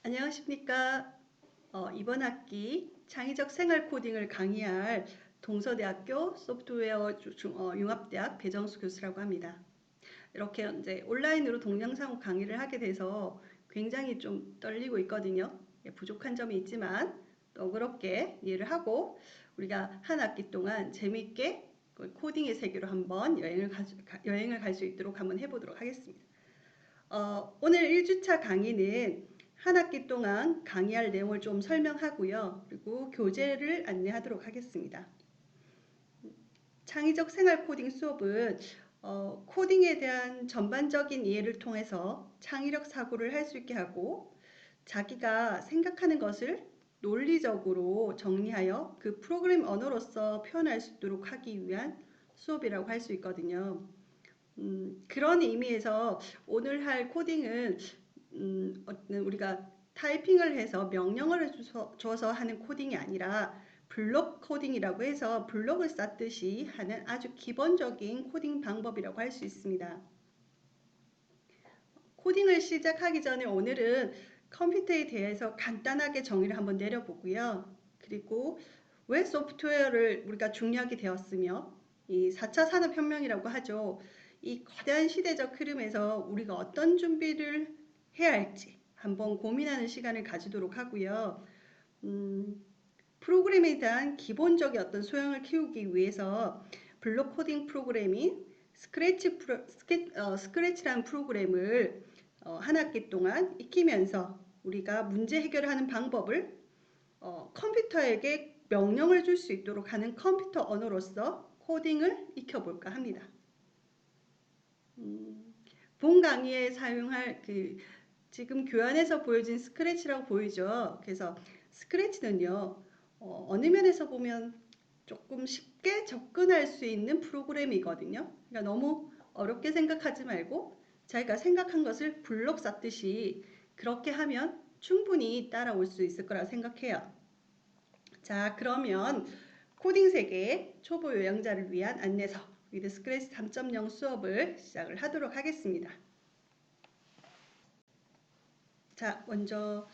안녕하십니까. 이번 학기 창의적 생활 코딩을 강의할 동서대학교 소프트웨어 융합대학 배정수 교수라고 합니다. 이렇게 이제 온라인으로 동영상 강의를 하게 돼서 굉장히 좀 떨리고 있거든요. 부족한 점이 있지만 너그럽게 이해를 하고 우리가 한 학기 동안 재미있게 코딩의 세계로 한번 여행을 갈 수 있도록 한번 해보도록 하겠습니다. 오늘 1주차 강의는 한 학기 동안 강의할 내용을 좀 설명하고요. 그리고 교재를 안내하도록 하겠습니다. 창의적 생활 코딩 수업은 코딩에 대한 전반적인 이해를 통해서 창의력 사고를 할 수 있게 하고 자기가 생각하는 것을 논리적으로 정리하여 그 프로그램 언어로서 표현할 수 있도록 하기 위한 수업이라고 할 수 있거든요. 그런 의미에서 오늘 할 코딩은 우리가 타이핑을 해서 명령어를 줘서 하는 코딩이 아니라 블록 코딩이라고 해서 블록을 쌓듯이 하는 아주 기본적인 코딩 방법이라고 할 수 있습니다. 코딩을 시작하기 전에 오늘은 컴퓨터에 대해서 간단하게 정의를 한번 내려보고요. 그리고 왜 소프트웨어를 우리가 중요하게 되었으며 이 4차 산업혁명이라고 하죠. 이 거대한 시대적 흐름에서 우리가 어떤 준비를 해야 할지 한번 고민하는 시간을 가지도록 하고요. 프로그램에 대한 기본적인 어떤 소양을 키우기 위해서 블록 코딩 프로그래밍 스크래치라는 프로그램을 한 학기 동안 익히면서 우리가 문제 해결하는 방법을 컴퓨터에게 명령을 줄 수 있도록 하는 컴퓨터 언어로서 코딩을 익혀볼까 합니다. 본 강의에 사용할 지금 교환에서 보여진 스크래치라고 보이죠. 그래서 스크래치는요, 어느 면에서 보면 조금 쉽게 접근할 수 있는 프로그램이거든요. 그러니까 너무 어렵게 생각하지 말고 자기가 생각한 것을 블록 쌓듯이 그렇게 하면 충분히 따라올 수 있을 거라 생각해요. 자, 그러면 코딩 세계 초보 요양자를 위한 안내서 위드 스크래치 3.0 수업을 시작을 하도록 하겠습니다. 자, 먼저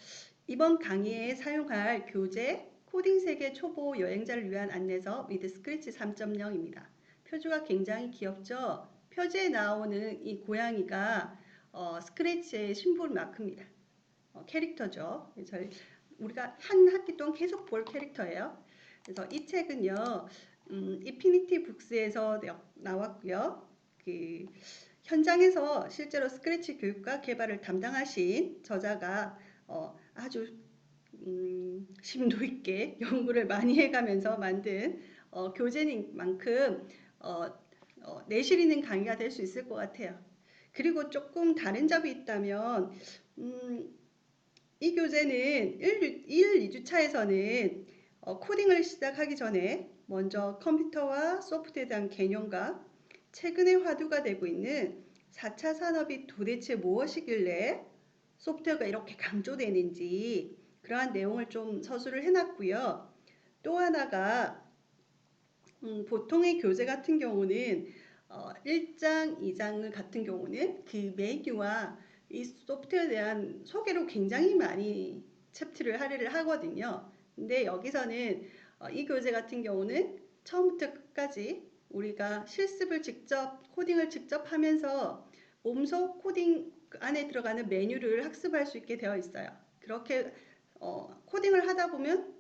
이번 강의에 사용할 교재 코딩 세계 초보 여행자를 위한 안내서 위드 스크래치 3.0입니다. 표지가 굉장히 귀엽죠? 표지에 나오는 이 고양이가 스크래치의 심볼 마크입니다. 캐릭터죠. 우리가 한 학기 동안 계속 볼 캐릭터예요. 그래서 이 책은요, 인피니티 북스에서 나왔고요. 현장에서 실제로 스크래치 교육과 개발을 담당하신 저자가 아주 심도 있게 연구를 많이 해가면서 만든 교재인 만큼 내실 있는 강의가 될 수 있을 것 같아요. 그리고 조금 다른 점이 있다면 이 교재는 1, 2주차에서는 코딩을 시작하기 전에 먼저 컴퓨터와 소프트에 대한 개념과 최근에 화두가 되고 있는 4차 산업이 도대체 무엇이길래 소프트웨어가 이렇게 강조되는지 그러한 내용을 좀 서술을 해놨고요. 또 하나가 보통의 교재 같은 경우는 1장, 2장 같은 경우는 그 메뉴와 이 소프트웨어에 대한 소개로 굉장히 많이 챕터를 할애를 하거든요. 근데 여기서는 이 교재 같은 경우는 처음부터 끝까지 우리가 실습을 직접 코딩을 직접 하면서 몸소 코딩 안에 들어가는 메뉴를 학습할 수 있게 되어 있어요. 그렇게 코딩을 하다 보면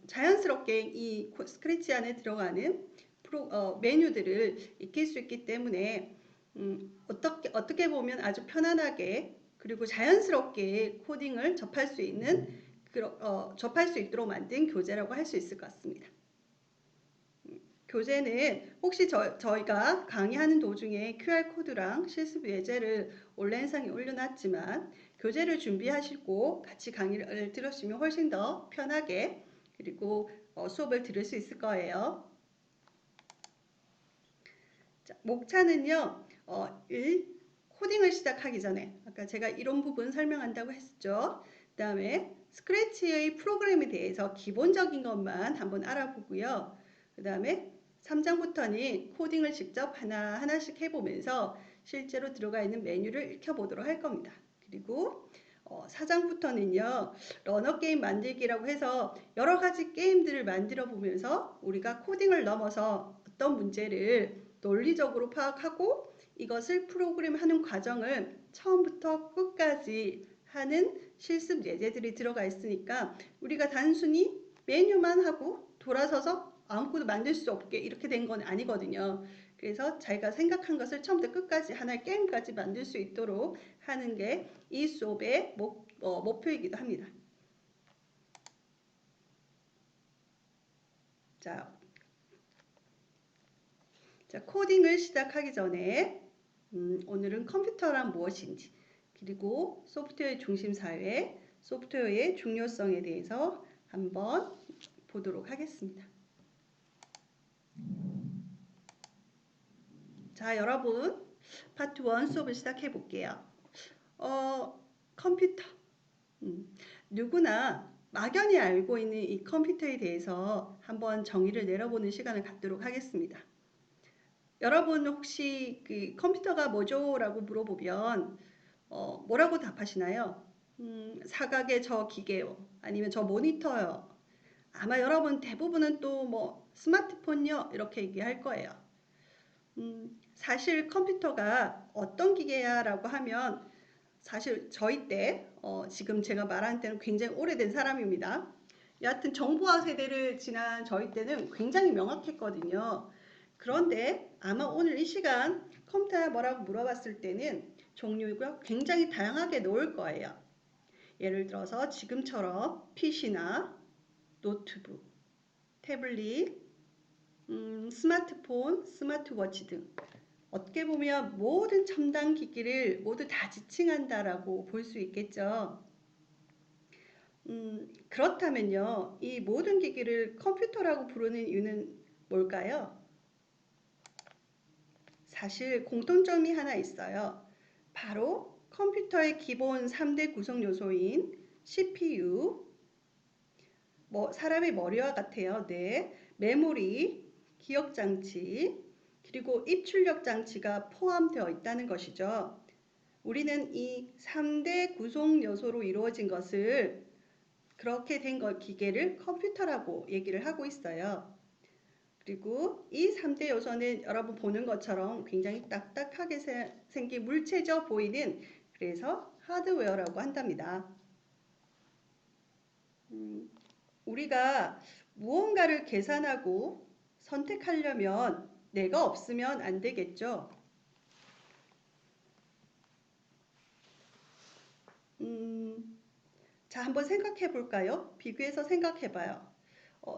자연스럽게 이 스크래치 안에 들어가는 메뉴들을 익힐 수 있기 때문에 어떻게 보면 아주 편안하게 그리고 자연스럽게 코딩을 접할 수 있도록 만든 교재라고 할 수 있을 것 같습니다. 교재는 혹시 저희가 강의하는 도중에 QR코드랑 실습 예제를 온라인상에 올려놨지만 교재를 준비하시고 같이 강의를 들으시면 훨씬 더 편하게 그리고 수업을 들을 수 있을 거예요. 자, 목차는요. 1. 코딩을 시작하기 전에 아까 제가 이론 부분 설명한다고 했죠. 그 다음에 스크래치의 프로그램에 대해서 기본적인 것만 한번 알아보고요. 그 다음에 3장부터는 코딩을 직접 하나하나씩 해보면서 실제로 들어가 있는 메뉴를 익혀보도록 할 겁니다. 그리고 4장부터는요, 러너 게임 만들기라고 해서 여러 가지 게임들을 만들어 보면서 우리가 코딩을 넘어서 어떤 문제를 논리적으로 파악하고 이것을 프로그램하는 과정을 처음부터 끝까지 하는 실습 예제들이 들어가 있으니까 우리가 단순히 메뉴만 하고 돌아서서 아무것도 만들 수 없게 이렇게 된 건 아니거든요. 그래서 자기가 생각한 것을 처음부터 끝까지 하나의 게임까지 만들 수 있도록 하는 게 이 수업의 목표이기도 합니다. 자, 코딩을 시작하기 전에 오늘은 컴퓨터란 무엇인지, 그리고 소프트웨어 중심 사회, 소프트웨어의 중요성에 대해서 한번 보도록 하겠습니다. 자, 여러분, 파트 1 수업을 시작해 볼게요. 컴퓨터. 누구나 막연히 알고 있는 이 컴퓨터에 대해서 한번 정의를 내려보는 시간을 갖도록 하겠습니다. 여러분 혹시 그 컴퓨터가 뭐죠? 라고 물어보면 뭐라고 답하시나요? 사각의 저 기계요. 아니면 저 모니터요. 아마 여러분 대부분은 또 뭐 스마트폰요. 이렇게 얘기할 거예요. 사실 컴퓨터가 어떤 기계야? 라고 하면 사실 저희 때 지금 제가 말하는 때는 굉장히 오래된 사람입니다. 여하튼 정보화 세대를 지난 저희 때는 굉장히 명확했거든요. 그런데 아마 오늘 이 시간 컴퓨터가 뭐라고 물어봤을 때는 종류가 굉장히 다양하게 나올 거예요. 예를 들어서 지금처럼 PC나 노트북, 태블릿, 스마트폰, 스마트워치 등 어떻게 보면 모든 첨단 기기를 모두 다 지칭한다라고 볼 수 있겠죠. 그렇다면요, 이 모든 기기를 컴퓨터라고 부르는 이유는 뭘까요? 사실 공통점이 하나 있어요. 바로 컴퓨터의 기본 3대 구성 요소인 CPU, 사람의 머리와 같아요. 네, 메모리, 기억장치, 그리고 입출력 장치가 포함되어 있다는 것이죠. 우리는 이 3대 구성 요소로 이루어진 것을 그렇게 된 기계를 컴퓨터라고 얘기를 하고 있어요. 그리고 이 3대 요소는 여러분 보는 것처럼 굉장히 딱딱하게 생긴 물체져 보이는 그래서 하드웨어라고 한답니다. 우리가 무언가를 계산하고 선택하려면 내가 없으면 안 되겠죠. 자, 한번 생각해 볼까요? 비교해서 생각해 봐요.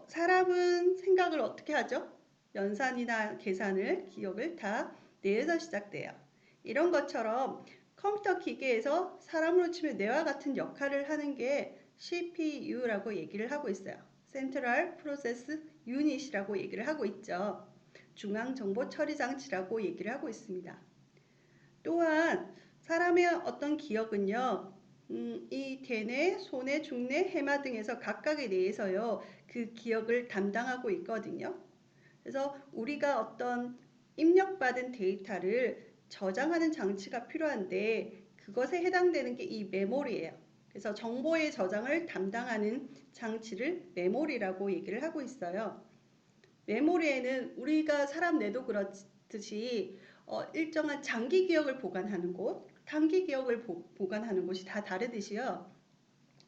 사람은 생각을 어떻게 하죠? 연산이나 계산을, 기억을 다 뇌에서 시작돼요. 이런 것처럼 컴퓨터 기계에서 사람으로 치면 뇌와 같은 역할을 하는 게 CPU라고 얘기를 하고 있어요. Central Process Unit이라고 얘기를 하고 있죠. 중앙정보처리장치라고 얘기를 하고 있습니다. 또한 사람의 어떤 기억은요, 이 대뇌, 소뇌, 중뇌, 해마 등에서 각각의 뇌에서요, 그 기억을 담당하고 있거든요. 그래서 우리가 어떤 입력받은 데이터를 저장하는 장치가 필요한데 그것에 해당되는 게 이 메모리예요. 그래서 정보의 저장을 담당하는 장치를 메모리라고 얘기를 하고 있어요. 메모리에는 우리가 사람 뇌도 그렇듯이 일정한 장기 기억을 보관하는 곳, 단기 기억을 보관하는 곳이 다 다르듯이요.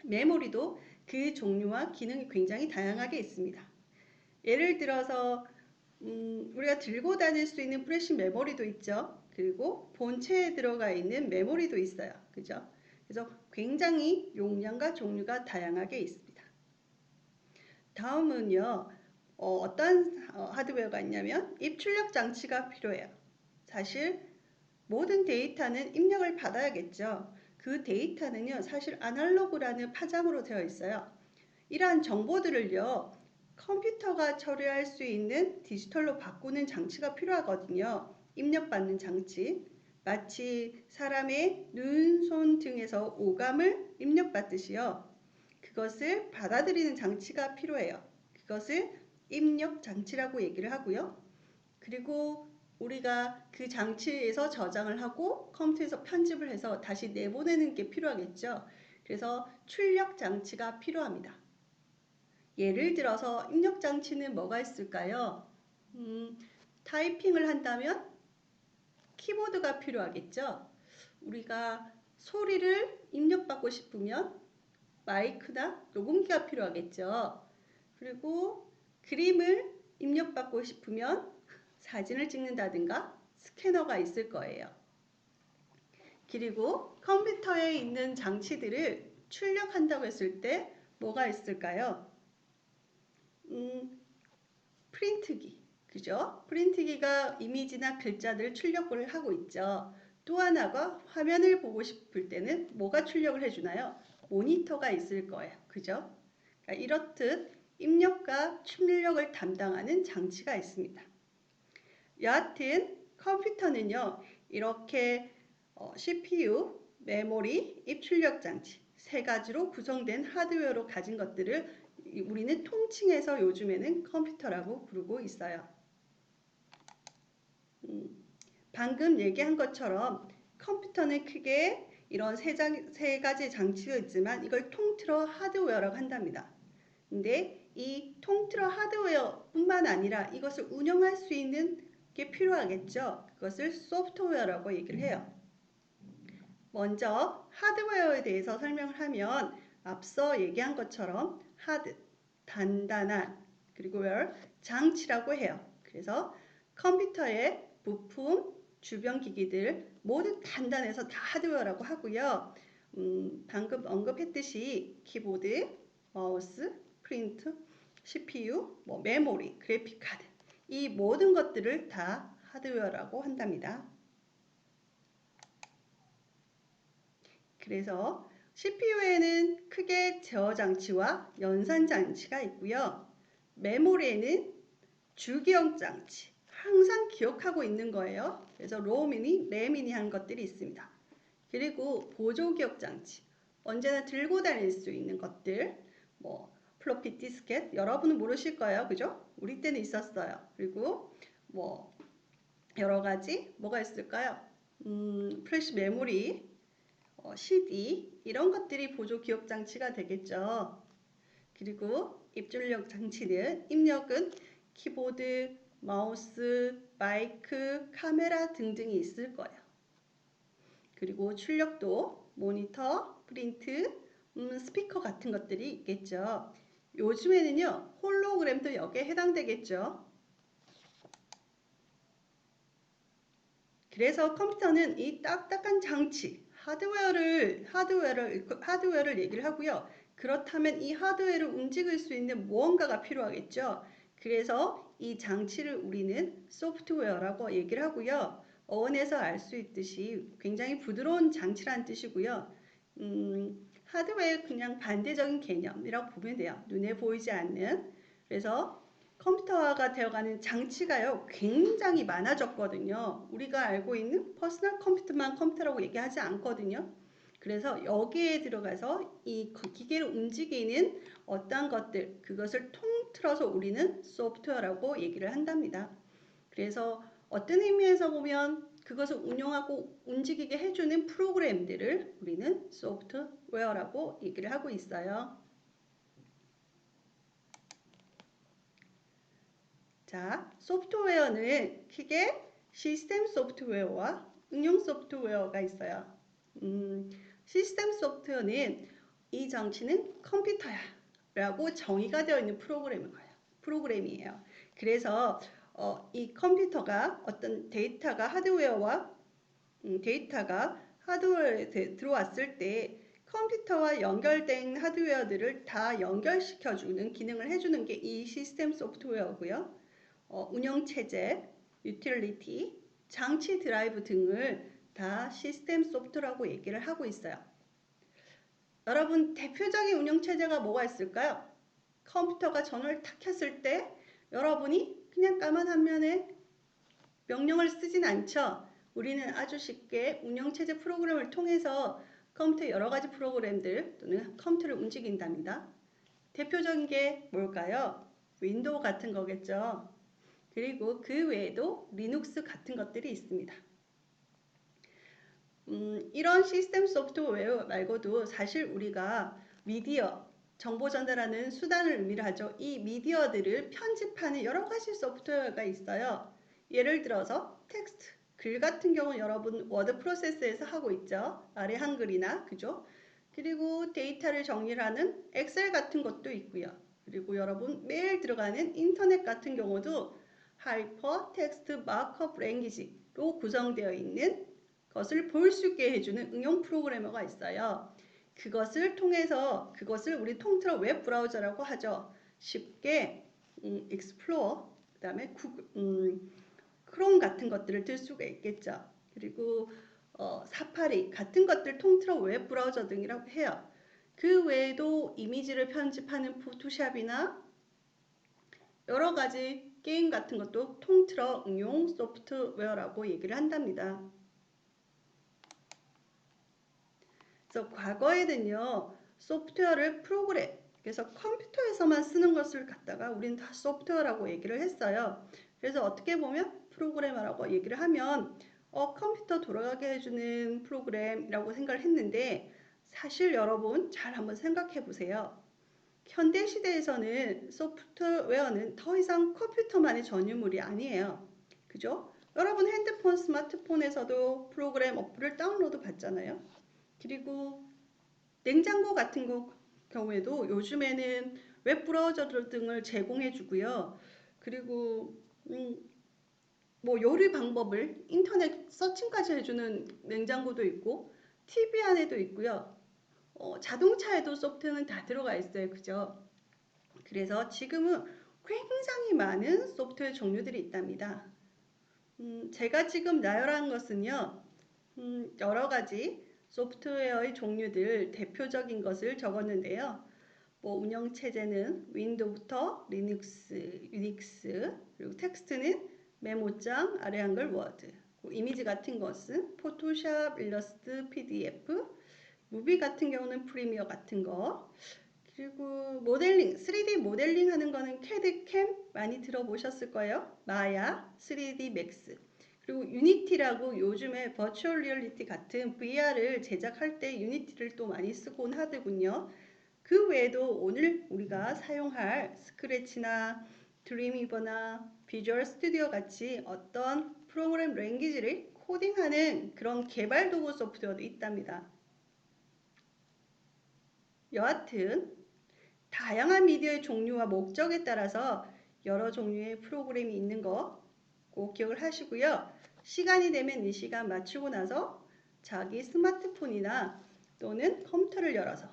메모리도 그 종류와 기능이 굉장히 다양하게 있습니다. 예를 들어서 우리가 들고 다닐 수 있는 플래시 메모리도 있죠. 그리고 본체에 들어가 있는 메모리도 있어요. 그죠? 그래서 굉장히 용량과 종류가 다양하게 있습니다. 다음은요. 어떤 하드웨어가 있냐면 입출력 장치가 필요해요. 사실 모든 데이터는 입력을 받아야겠죠. 그 데이터는요. 사실 아날로그라는 파장으로 되어 있어요. 이러한 정보들을요. 컴퓨터가 처리할 수 있는 디지털로 바꾸는 장치가 필요하거든요. 입력받는 장치. 마치 사람의 눈, 손 등에서 오감을 입력받듯이요. 그것을 받아들이는 장치가 필요해요. 그것을 입력 장치라고 얘기를 하고요. 그리고 우리가 그 장치에서 저장을 하고 컴퓨터에서 편집을 해서 다시 내보내는 게 필요하겠죠. 그래서 출력 장치가 필요합니다. 예를 들어서 입력 장치는 뭐가 있을까요? 타이핑을 한다면 키보드가 필요하겠죠. 우리가 소리를 입력받고 싶으면 마이크나 녹음기가 필요하겠죠. 그리고 그림을 입력받고 싶으면 사진을 찍는다든가 스캐너가 있을 거예요. 그리고 컴퓨터에 있는 장치들을 출력한다고 했을 때 뭐가 있을까요? 프린트기, 그죠? 프린트기가 이미지나 글자들을 출력을 하고 있죠. 또 하나가 화면을 보고 싶을 때는 뭐가 출력을 해주나요? 모니터가 있을 거예요. 그죠? 그러니까 이렇듯 입력과 출력을 담당하는 장치가 있습니다. 여하튼 컴퓨터는요, 이렇게 CPU, 메모리, 입출력 장치 세 가지로 구성된 하드웨어로 가진 것들을 우리는 통칭해서 요즘에는 컴퓨터라고 부르고 있어요. 방금 얘기한 것처럼 컴퓨터는 크게 이런 세 가지 장치가 있지만 이걸 통틀어 하드웨어라고 한답니다. 근데 이 통틀어 하드웨어뿐만 아니라 이것을 운영할 수 있는 게 필요하겠죠. 그것을 소프트웨어라고 얘기를 해요. 먼저 하드웨어에 대해서 설명을 하면 앞서 얘기한 것처럼 하드, 단단한, 그리고 웨어, 장치라고 해요. 그래서 컴퓨터의 부품, 주변 기기들 모두 단단해서 다 하드웨어라고 하고요. 방금 언급했듯이 키보드, 마우스, 프린트, CPU, 메모리, 그래픽 카드 이 모든 것들을 다 하드웨어라고 한답니다. 그래서 CPU에는 크게 제어 장치와 연산 장치가 있고요. 메모리에는 주기억 장치, 항상 기억하고 있는 거예요. 그래서 롬이니, 램이니 한 것들이 있습니다. 그리고 보조기억 장치, 언제나 들고 다닐 수 있는 것들, 플로피 디스켓, 여러분은 모르실 거예요. 그죠? 우리 때는 있었어요. 그리고 여러 가지 뭐가 있을까요? 플래시 메모리, CD 이런 것들이 보조 기억 장치가 되겠죠. 그리고 입출력 장치는 입력은 키보드, 마우스, 마이크, 카메라 등등이 있을 거예요. 그리고 출력도 모니터, 프린트, 스피커 같은 것들이 있겠죠. 요즘에는요, 홀로그램도 여기에 해당되겠죠. 그래서 컴퓨터는 이 딱딱한 장치, 하드웨어를 얘기를 하고요. 그렇다면 이 하드웨어를 움직일 수 있는 무언가가 필요하겠죠. 그래서 이 장치를 우리는 소프트웨어라고 얘기를 하고요. 어원에서 알 수 있듯이 굉장히 부드러운 장치라는 뜻이고요. 하드웨어의 그냥 반대적인 개념이라고 보면 돼요. 눈에 보이지 않는. 그래서 컴퓨터화가 되어가는 장치가요 굉장히 많아졌거든요. 우리가 알고 있는 퍼스널 컴퓨터만 컴퓨터라고 얘기하지 않거든요. 그래서 여기에 들어가서 이 기계를 움직이는 어떤 것들 그것을 통틀어서 우리는 소프트웨어라고 얘기를 한답니다. 그래서 어떤 의미에서 보면 그것을 운영하고 움직이게 해주는 프로그램들을 우리는 소프트웨어라고 얘기를 하고 있어요. 자, 소프트웨어는 크게 시스템 소프트웨어와 응용 소프트웨어가 있어요. 시스템 소프트웨어는 이 장치는 컴퓨터야 라고 정의가 되어 있는 프로그램이에요. 그래서 이 컴퓨터가 어떤 데이터가 하드웨어에 들어왔을 때 컴퓨터와 연결된 하드웨어들을 다 연결시켜주는 기능을 해주는 게 이 시스템 소프트웨어고요. 운영체제, 유틸리티, 장치 드라이브 등을 다 시스템 소프트라고 얘기를 하고 있어요. 여러분 대표적인 운영체제가 뭐가 있을까요? 컴퓨터가 전원을 탁 켰을 때 여러분이 그냥 까만 화면에 명령을 쓰진 않죠. 우리는 아주 쉽게 운영체제 프로그램을 통해서 컴퓨터 여러 가지 프로그램들 또는 컴퓨터를 움직인답니다. 대표적인 게 뭘까요? 윈도우 같은 거겠죠. 그리고 그 외에도 리눅스 같은 것들이 있습니다. 이런 시스템 소프트웨어 말고도 사실 우리가 미디어, 정보 전달하는 수단을 의미를 하죠. 이 미디어들을 편집하는 여러 가지 소프트웨어가 있어요. 예를 들어서 텍스트, 글 같은 경우는 여러분 워드 프로세스에서 하고 있죠. 아래 한글이나, 그죠? 그리고 데이터를 정리하는 엑셀 같은 것도 있고요. 그리고 여러분 매일 들어가는 인터넷 같은 경우도 하이퍼 텍스트 마크업 랭귀지로 구성되어 있는 것을 볼 수 있게 해주는 응용 프로그래머가 있어요. 그것을 우리 통틀어 웹 브라우저라고 하죠. 쉽게 익스플로어, 그다음에 크롬 같은 것들을 뜰 수가 있겠죠. 그리고 사파리 같은 것들 통틀어 웹 브라우저 등이라고 해요. 그 외에도 이미지를 편집하는 포토샵이나 여러 가지 게임 같은 것도 통틀어 응용 소프트웨어라고 얘기를 한답니다. 그래서 과거에는요, 소프트웨어를 프로그램, 그래서 컴퓨터에서만 쓰는 것을 갖다가 우리는 다 소프트웨어라고 얘기를 했어요. 그래서 어떻게 보면 프로그래머라고 얘기를 하면 컴퓨터 돌아가게 해주는 프로그램이라고 생각을 했는데 사실 여러분 잘 한번 생각해 보세요. 현대 시대에서는 소프트웨어는 더 이상 컴퓨터만의 전유물이 아니에요. 그죠? 여러분 핸드폰, 스마트폰에서도 프로그램 어플을 다운로드 받잖아요. 그리고 냉장고 같은 경우에도 요즘에는 웹 브라우저 등을 제공해 주고요. 그리고 뭐 요리 방법을 인터넷 서칭까지 해주는 냉장고도 있고 TV 안에도 있고요. 자동차에도 소프트는 다 들어가 있어요. 그죠? 그래서 지금은 굉장히 많은 소프트웨어 종류들이 있답니다. 제가 지금 나열한 것은요. 여러 가지 소프트웨어의 종류들 대표적인 것을 적었는데요. 뭐 운영체제는 윈도우부터 리눅스, 유닉스, 그리고 텍스트는 메모장, 아래 한글 워드, 이미지 같은 것은 포토샵, 일러스트, PDF, 무비 같은 경우는 프리미어 같은 거, 그리고 모델링, 3D 모델링 하는 거는 캐드 캠 많이 들어보셨을 거예요. 마야, 3D 맥스. 그리고 유니티라고 요즘에 버추얼 리얼리티 같은 VR을 제작할 때 유니티를 또 많이 쓰곤 하더군요. 그 외에도 오늘 우리가 사용할 스크래치나 드림위버나 비주얼 스튜디오 같이 어떤 프로그램 랭귀지를 코딩하는 그런 개발 도구 소프트웨어도 있답니다. 여하튼 다양한 미디어의 종류와 목적에 따라서 여러 종류의 프로그램이 있는 거 꼭 기억을 하시고요. 시간이 되면 이 시간 마치고 나서 자기 스마트폰이나 또는 컴퓨터를 열어서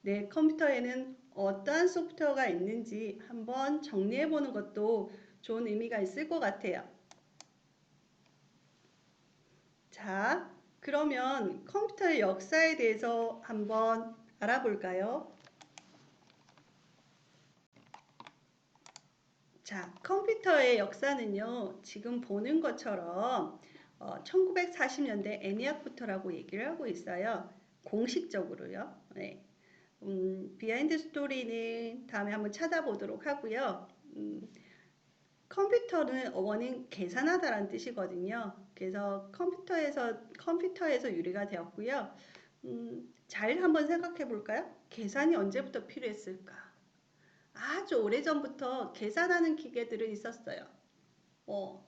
내 컴퓨터에는 어떠한 소프트웨어가 있는지 한번 정리해 보는 것도 좋은 의미가 있을 것 같아요. 자, 그러면 컴퓨터의 역사에 대해서 한번 알아볼까요? 자, 컴퓨터의 역사는요, 지금 보는 것처럼 1940년대 애니악부터라고 얘기를 하고 있어요. 공식적으로요. 네. 비하인드 스토리는 다음에 한번 찾아보도록 하고요. 컴퓨터는 원인 계산하다라는 뜻이거든요. 그래서 컴퓨터에서 유래가 되었고요. 잘 한번 생각해 볼까요? 계산이 언제부터 필요했을까? 아주 오래전부터 계산하는 기계들은 있었어요.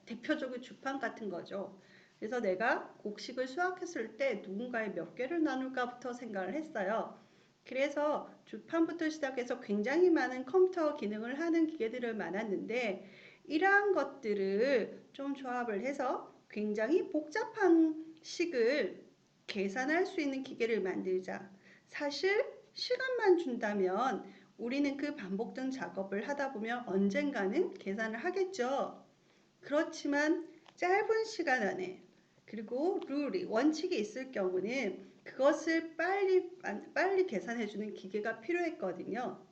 대표적인 주판 같은 거죠. 그래서 내가 곡식을 수확했을 때 누군가의 몇 개를 나눌까부터 생각을 했어요. 그래서 주판부터 시작해서 굉장히 많은 컴퓨터 기능을 하는 기계들을 많았는데 이러한 것들을 좀 조합을 해서 굉장히 복잡한 식을 계산할 수 있는 기계를 만들자. 사실 시간만 준다면 우리는 그 반복된 작업을 하다 보면 언젠가는 계산을 하겠죠. 그렇지만 짧은 시간 안에 그리고 원칙이 있을 경우는 그것을 빨리 계산해주는 기계가 필요했거든요.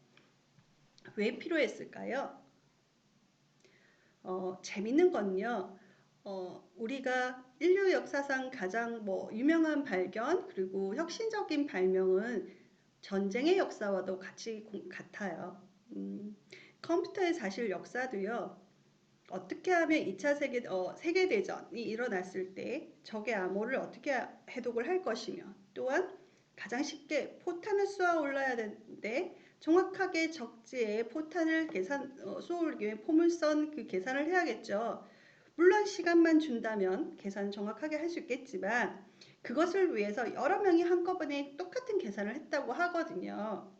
왜 필요했을까요? 재밌는 건요. 우리가 인류 역사상 가장 유명한 발견 그리고 혁신적인 발명은 전쟁의 역사와도 같아요. 컴퓨터의 사실 역사도요. 어떻게 하면 2차 세계대전이 일어났을 때 적의 암호를 어떻게 해독을 할 것이며, 또한 가장 쉽게 포탄을 쏘아 올라야 되는데 정확하게 적지에 포탄을 쏘아 올리기 위해 포물선 그 계산을 해야겠죠. 물론 시간만 준다면 계산 정확하게 할 수 있겠지만 그것을 위해서 여러 명이 한꺼번에 똑같은 계산을 했다고 하거든요.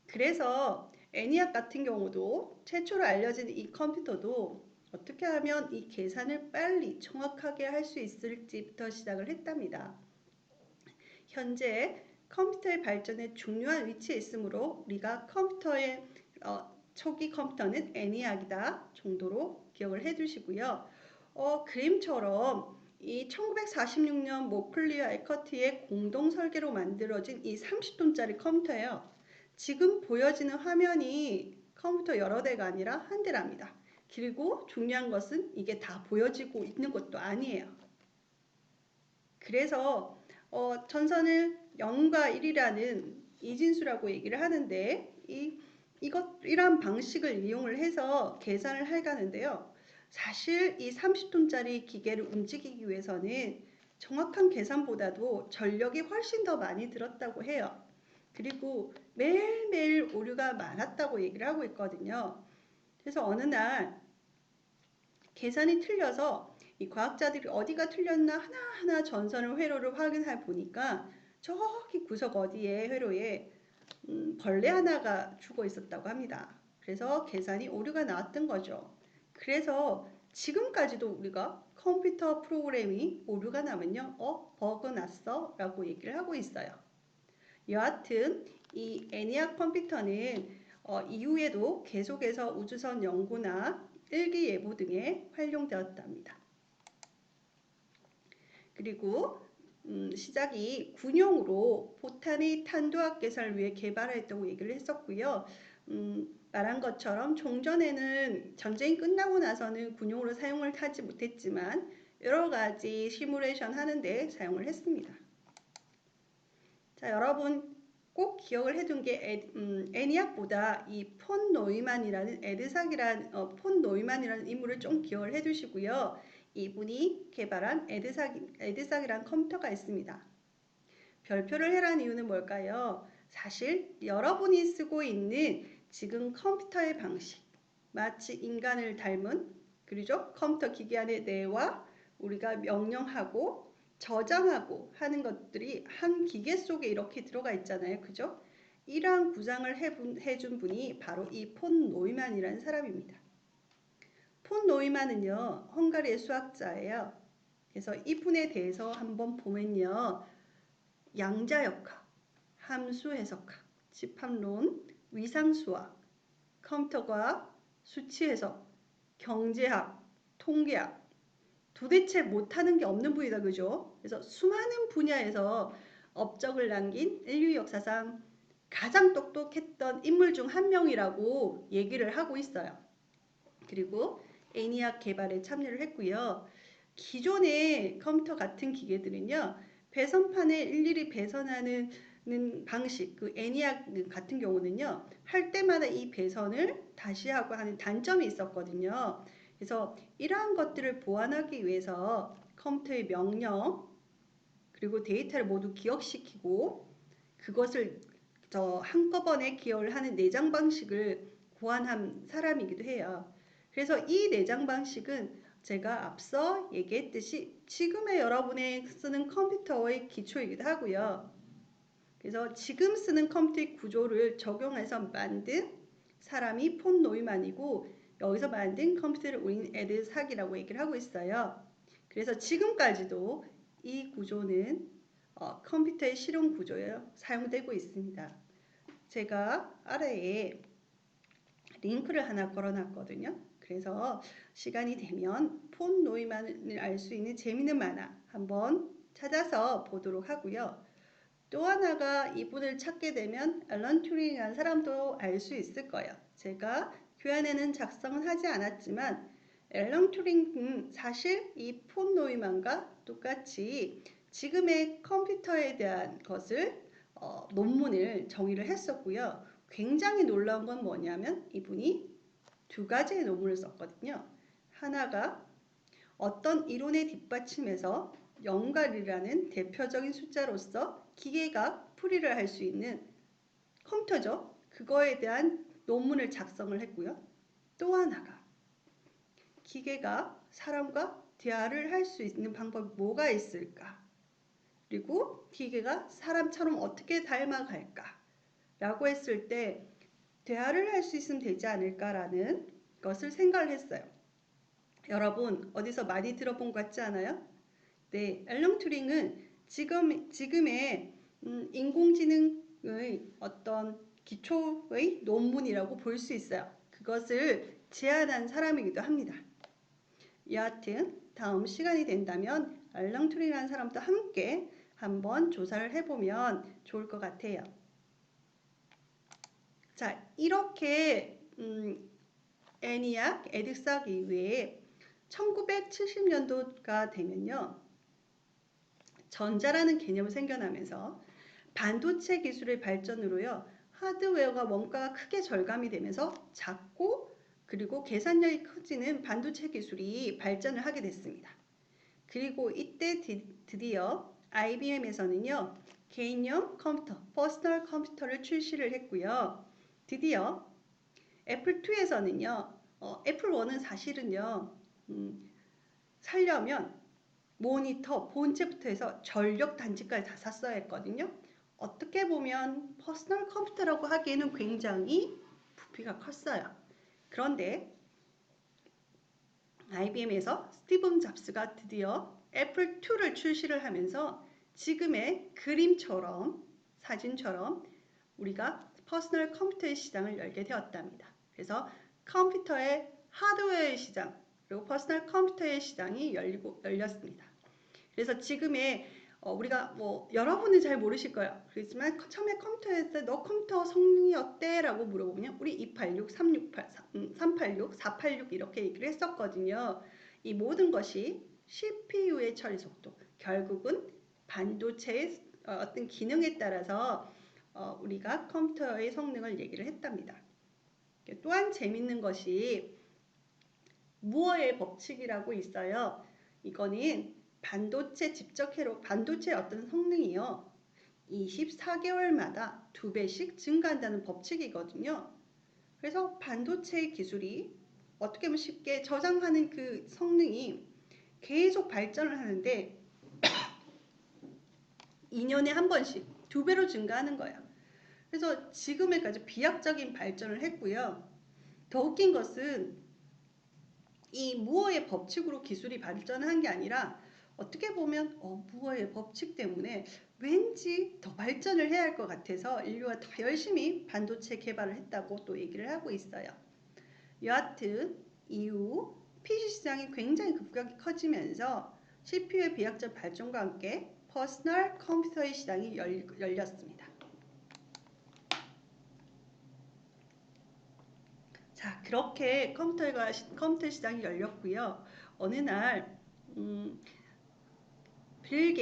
그래서 애니악 같은 경우도 최초로 알려진 이 컴퓨터도 어떻게 하면 이 계산을 빨리 정확하게 할 수 있을지부터 시작을 했답니다. 현재 컴퓨터의 발전에 중요한 위치에 있으므로 우리가 컴퓨터의 초기 컴퓨터는 애니악이다 정도로 기억을 해두시고요. 그림처럼 이 1946년 모클리와 에커티의 공동 설계로 만들어진 이 30톤짜리 컴퓨터예요. 지금 보여지는 화면이 컴퓨터 여러 대가 아니라 한 대랍니다. 그리고 중요한 것은 이게 다 보여지고 있는 것도 아니에요. 그래서 전선을 0과 1이라는 이진수라고 얘기를 하는데 이런 방식을 이용을 해서 계산을 해가는데요. 사실 이 30톤짜리 기계를 움직이기 위해서는 정확한 계산보다도 전력이 훨씬 더 많이 들었다고 해요. 그리고 매일매일 오류가 많았다고 얘기를 하고 있거든요. 그래서 어느 날 계산이 틀려서 이 과학자들이 어디가 틀렸나 하나하나 전선을 회로를 확인해 보니까 저기 구석 어디에 회로에 벌레 하나가 죽어 있었다고 합니다. 그래서 계산이 오류가 나왔던 거죠. 그래서 지금까지도 우리가 컴퓨터 프로그램이 오류가 나면요, 버그 났어 라고 얘기를 하고 있어요. 여하튼 이 애니악 컴퓨터는 이후에도 계속해서 우주선 연구나 일기예보 등에 활용되었답니다. 그리고 시작이 군용으로 포탄의 탄도학 계산을 위해 개발했다고 얘기를 했었고요. 말한 것처럼 종전에는 전쟁이 끝나고 나서는 군용으로 사용을 하지 못했지만 여러 가지 시뮬레이션 하는데 사용을 했습니다. 자, 여러분 꼭 기억을 해둔 게 애니악보다 이 폰 노이만이라는 폰 노이만이라는 인물을 좀 기억을 해두시고요. 이분이 개발한 에드삭이라는 컴퓨터가 있습니다. 별표를 해라는 이유는 뭘까요? 사실 여러분이 쓰고 있는 지금 컴퓨터의 방식, 마치 인간을 닮은, 그리고 컴퓨터 기기 안의 뇌와 우리가 명령하고 저장하고 하는 것들이 한 기계 속에 이렇게 들어가 있잖아요. 그죠? 이러한 구상을 해준 분이 바로 이 폰 노이만이라는 사람입니다. 폰 노이만은요, 헝가리의 수학자예요. 그래서 이분에 대해서 한번 보면요, 양자역학, 함수 해석학, 집합론, 위상수학, 컴퓨터과학, 수치 해석, 경제학, 통계학, 도대체 못하는 게 없는 분이다. 그죠? 그래서 수많은 분야에서 업적을 남긴 인류 역사상 가장 똑똑했던 인물 중 한 명이라고 얘기를 하고 있어요. 그리고 애니악 개발에 참여를 했고요. 기존의 컴퓨터 같은 기계들은요, 배선판에 일일이 배선하는 방식, 그 애니악 같은 경우는요, 할 때마다 이 배선을 다시 하고 하는 단점이 있었거든요. 그래서 이러한 것들을 보완하기 위해서 컴퓨터의 명령 그리고 데이터를 모두 기억시키고 그것을 한꺼번에 기억을 하는 내장 방식을 고안한 사람이기도 해요. 그래서 이 내장 방식은 제가 앞서 얘기했듯이 지금의 여러분의 쓰는 컴퓨터의 기초이기도 하고요. 그래서 지금 쓰는 컴퓨터의 구조를 적용해서 만든 사람이 폰 노이만이고 여기서 만든 컴퓨터를 우리는 에드삭이라고 얘기를 하고 있어요. 그래서 지금까지도 이 구조는 컴퓨터의 실용 구조에 사용되고 있습니다. 제가 아래에 링크를 하나 걸어놨거든요. 그래서 시간이 되면 폰 노이만을 알 수 있는 재미있는 만화 한번 찾아서 보도록 하고요. 또 하나가 이분을 찾게 되면 앨런 튜링이라는 사람도 알 수 있을 거예요. 제가 교양에는 작성은 하지 않았지만 앨런 튜링은 사실 이 폰 노이만과 똑같이 지금의 컴퓨터에 대한 것을 논문을 정의를 했었고요. 굉장히 놀라운 건 뭐냐면 이분이 두 가지의 논문을 썼거든요. 하나가 어떤 이론의 뒷받침에서 0과 1이라는 대표적인 숫자로서 기계가 풀이를 할 수 있는 컴퓨터죠. 그거에 대한 논문을 작성을 했고요. 또 하나가 기계가 사람과 대화를 할 수 있는 방법이 뭐가 있을까? 그리고 기계가 사람처럼 어떻게 닮아갈까? 라고 했을 때 대화를 할 수 있으면 되지 않을까라는 것을 생각을 했어요. 여러분 어디서 많이 들어본 것 같지 않아요? 네, 앨런 튜링은 지금의 인공지능의 어떤 기초의 논문이라고 볼 수 있어요. 그것을 제안한 사람이기도 합니다. 여하튼 다음 시간이 된다면 앨런 튜링이라는 사람도 함께 한번 조사를 해보면 좋을 것 같아요. 자, 이렇게 애니악, 에드삭 이후에 1970년도가 되면요. 전자라는 개념이 생겨나면서 반도체 기술의 발전으로요. 하드웨어가 원가가 크게 절감이 되면서 작고 그리고 계산력이 커지는 반도체 기술이 발전을 하게 됐습니다. 그리고 이때 드디어 IBM에서는요. 개인용 컴퓨터, 퍼스널 컴퓨터를 출시를 했고요. 드디어 애플2에서는요. 애플1은 사실은요. 살려면 모니터, 본체부터 해서 전력 단지까지 다 샀어야 했거든요. 어떻게 보면 퍼스널 컴퓨터라고 하기에는 굉장히 부피가 컸어요. 그런데 IBM에서 스티븐 잡스가 드디어 애플2를 출시를 하면서 지금의 그림처럼 사진처럼 우리가 퍼스널 컴퓨터의 시장을 열게 되었답니다. 그래서 컴퓨터의 하드웨어의 시장 그리고 퍼스널 컴퓨터의 시장이 열렸습니다. 그래서 지금의 우리가 뭐 여러분은 잘 모르실 거예요. 그렇지만 처음에 컴퓨터 했을 때 너 컴퓨터 성능이 어때? 라고 물어보면 우리 286, 368, 386, 486 이렇게 얘기를 했었거든요. 이 모든 것이 CPU의 처리 속도, 결국은 반도체의 어떤 기능에 따라서 우리가 컴퓨터의 성능을 얘기를 했답니다. 또한 재밌는 것이 무어의 법칙이라고 있어요. 이거는 반도체 집적회로 반도체의 어떤 성능이요. 24개월마다 2배씩 증가한다는 법칙이거든요. 그래서 반도체 기술이 어떻게 보면 쉽게 저장하는 그 성능이 계속 발전을 하는데 2년에 한 번씩 2배로 증가하는 거예요. 그래서 지금에까지 비약적인 발전을 했고요. 더 웃긴 것은 이 무어의 법칙으로 기술이 발전한 게 아니라 어떻게 보면 무어의 법칙 때문에 왠지 더 발전을 해야 할 것 같아서 인류가 더 열심히 반도체 개발을 했다고 또 얘기를 하고 있어요. 여하튼 이후 PC 시장이 굉장히 급격히 커지면서 CPU의 비약적 발전과 함께 퍼스널 컴퓨터의 시장이 열렸습니다. 자, 그렇게 컴퓨터 시장이 열렸고요. 어느 날 빌